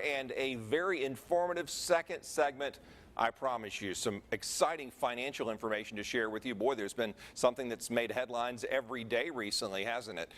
and a very informative second segment. I promise you some exciting financial information to share with you. Boy, there's been something that's made headlines every day recently, hasn't it?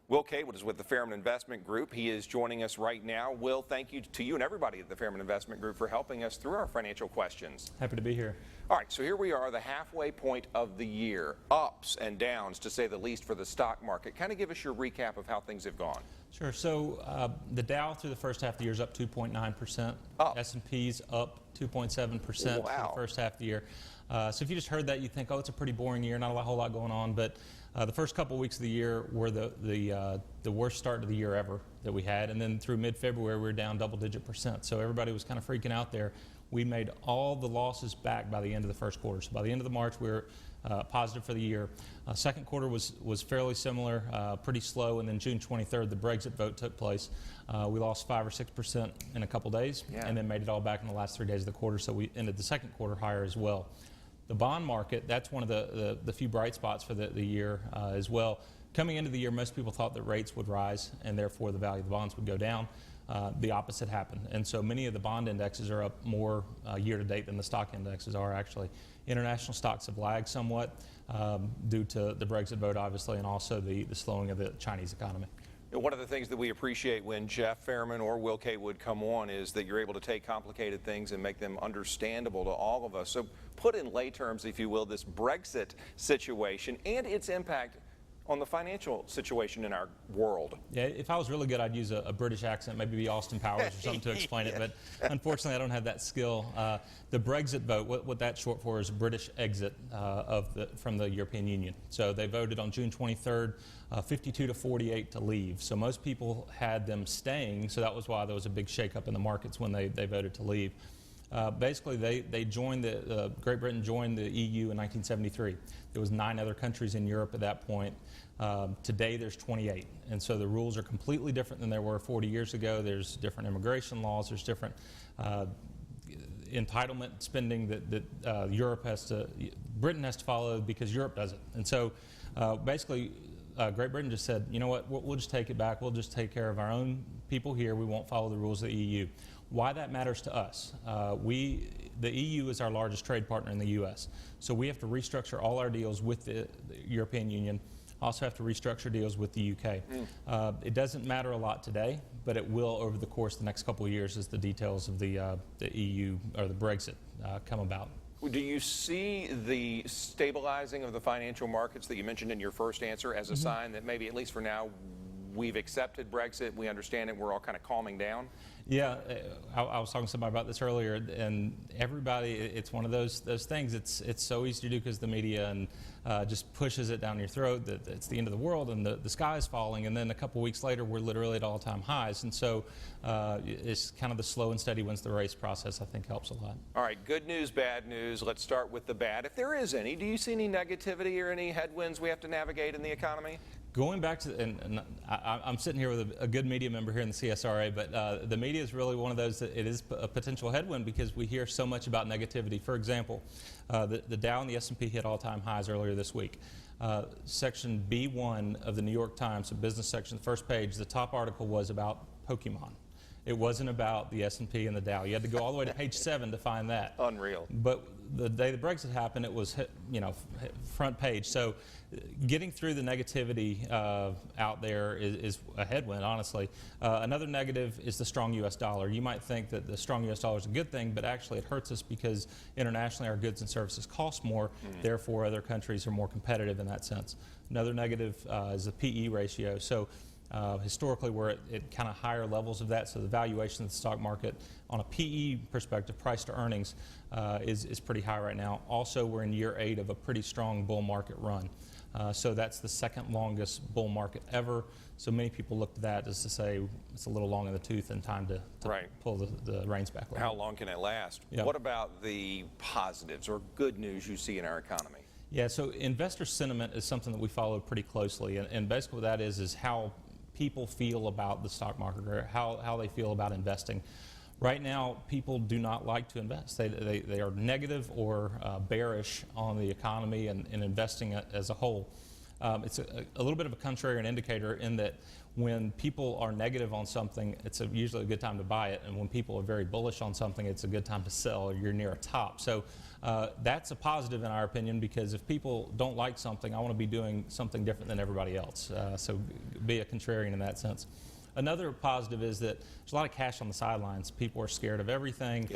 Will Caywood is with the Fehrman Investment Group. He is joining us right now. Will, thank you to you and everybody at the Fehrman Investment Group for helping us through our financial questions. Happy to be here. All right, so here we are, the halfway point of the year. Ups and downs, to say the least, for the stock market. Kind of give us your recap of how things have gone. Sure. So the Dow through the first half of the year is up 2.9%. S&P's up 2.7% for the first half of the year. So if you just heard that, you think, oh, it's a pretty boring year, not a whole lot going on. But the first couple of weeks of the year were the worst start of the year ever that we had. And then through mid-February, we were down double-digit %. So everybody was kind of freaking out there. We made all the losses back by the end of the first quarter. So by the end of the March, we were positive for the year. Second quarter was fairly similar, pretty slow. And then June 23rd, the Brexit vote took place. We lost 5 or 6% in a couple days, and then made it all back in the last 3 days of the quarter. So we ended the second quarter higher as well. The bond market, that's one of the few bright spots for the year as well. Coming into the year, most people thought that rates would rise and therefore the value of the bonds would go down. The opposite happened. And so many of the bond indexes are up more year to date than the stock indexes are actually. International stocks have lagged somewhat due to the Brexit vote, obviously, and also the slowing of the Chinese economy. One of the things that we appreciate when Jeff Fehrman or Will Caywood come on is that you're able to take complicated things and make them understandable to all of us. So put in lay terms, if you will, this Brexit situation and its impact on the financial situation in our world. Yeah, if I was really good, I'd use a British accent, maybe be Austin Powers or something to explain it, but unfortunately I don't have that skill. The Brexit vote, what that's short for is British exit from the European Union. So they voted on June 23rd, 52-48 to leave. So most people had them staying, so that was why there was a big shakeup in the markets when they voted to leave. Basically, they joined Great Britain joined the EU in 1973. There was 9 other countries in Europe at that point. Today, there's 28, and so the rules are completely different than they were 40 years ago. There's different immigration laws. There's different entitlement spending that Britain has to follow because Europe doesn't. And so, basically, Great Britain just said, you know what, we'll just take it back. We'll just take care of our own people here. We won't follow the rules of the EU. Why that matters to us, the EU is our largest trade partner in the U.S., so we have to restructure all our deals with the European Union, also have to restructure deals with the UK. It doesn't matter a lot today, but it will over the course of the next couple of years as the details of the EU or the Brexit come about. Do you see the stabilizing of the financial markets that you mentioned in your first answer as a sign that maybe, at least for now, we've accepted Brexit, we understand it, we're all kind of calming down? Yeah, I was talking to somebody about this earlier, and everybody, it's one of those things. It's so easy to do because the media and just pushes it down your throat that it's the end of the world and the sky is falling, and then a couple weeks later we're literally at all-time highs. And so it's kind of the slow and steady wins the race process, I think, helps a lot. All right, good news, bad news. Let's start with the bad. If there is any, do you see any negativity or any headwinds we have to navigate in the economy? Going back to, and I'm sitting here with a good media member here in the CSRA, but the media is really one of those that it is a potential headwind because we hear so much about negativity. For example, the Dow and the S&P hit all-time highs earlier this week. Section B1 of the New York Times, the business section, the first page, the top article was about Pokemon. It wasn't about the S&P and the Dow. You had to go all the way to page 7 to find that. Unreal. But the day the Brexit happened, it was front page. So getting through the negativity out there is a headwind, honestly. Another negative is the strong U.S. dollar. You might think that the strong U.S. dollar is a good thing, but actually it hurts us because internationally our goods and services cost more. Therefore, other countries are more competitive in that sense. Another negative is the PE ratio. So historically, we're at kind of higher levels of that, so the valuation of the stock market on a PE perspective, price to earnings, is pretty high right now. Also, we're in year 8 of a pretty strong bull market run. So that's the second longest bull market ever. So many people look to that as to say it's a little long in the tooth and time to pull the reins back. How long can it last? Yeah. What about the positives or good news you see in our economy? Yeah, so investor sentiment is something that we follow pretty closely, and basically what that is how people feel about the stock market or how they feel about investing. Right now, people do not like to invest. They are negative or bearish on the economy and investing as a whole. It's a little bit of a contrarian indicator in that when people are negative on something, it's usually a good time to buy it, and when people are very bullish on something, it's a good time to sell, or you're near a top. So that's a positive in our opinion, because if people don't like something, I want to be doing something different than everybody else. So be a contrarian in that sense. Another positive is that there's a lot of cash on the sidelines. People are scared of everything,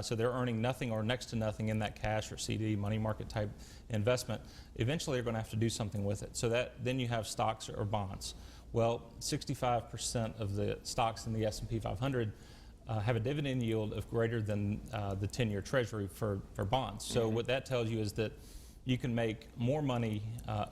so they're earning nothing or next to nothing in that cash or CD, money market type investment. Eventually, they're going to have to do something with it. So then you have stocks or bonds. Well, 65% of the stocks in the S&P 500 have a dividend yield of greater than the 10-year Treasury for bonds. So what that tells you is that you can make more money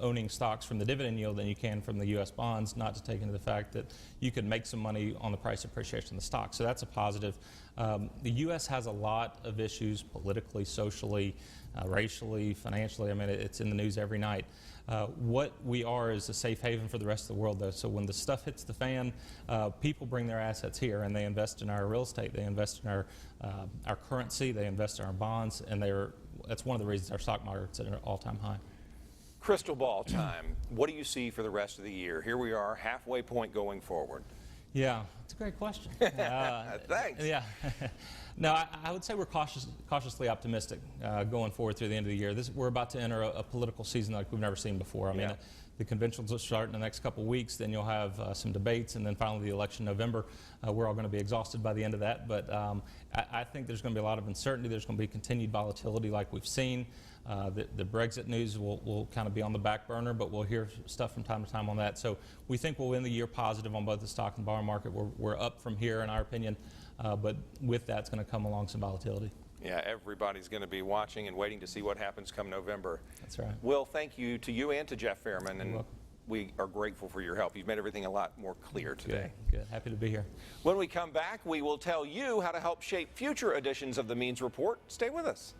owning stocks from the dividend yield than you can from the U.S. bonds, not to take into the fact that you can make some money on the price appreciation of the stock. So that's a positive. The U.S. has a lot of issues politically, socially, racially, financially. I mean, it's in the news every night. What we are is a safe haven for the rest of the world, though. So when the stuff hits the fan, people bring their assets here, and they invest in our real estate, they invest in our currency, they invest in our bonds, and that's one of the reasons our stock market's at an all-time high. Crystal ball time. What do you see for the rest of the year? Here we are, halfway point going forward. Yeah, it's a great question. Thanks. Yeah. No, I would say we're cautiously optimistic going forward through the end of the year. We're about to enter a political season like we've never seen before. I mean, the conventions will start in the next couple of weeks, then you'll have some debates, and then finally the election in November. We're all going to be exhausted by the end of that, but I think there's going to be a lot of uncertainty. There's going to be continued volatility like we've seen. The Brexit news will kind of be on the back burner, but we'll hear stuff from time to time on that. So we think we'll end the year positive on both the stock and bond market. We're up from here in our opinion, but with that, it's going to come along some volatility. Yeah, everybody's going to be watching and waiting to see what happens come November. That's right. Will, thank you to you and to Jeff Fehrman, and we are grateful for your help. You've made everything a lot more clear today. Good. Happy to be here. When we come back, we will tell you how to help shape future editions of the Means Report. Stay with us.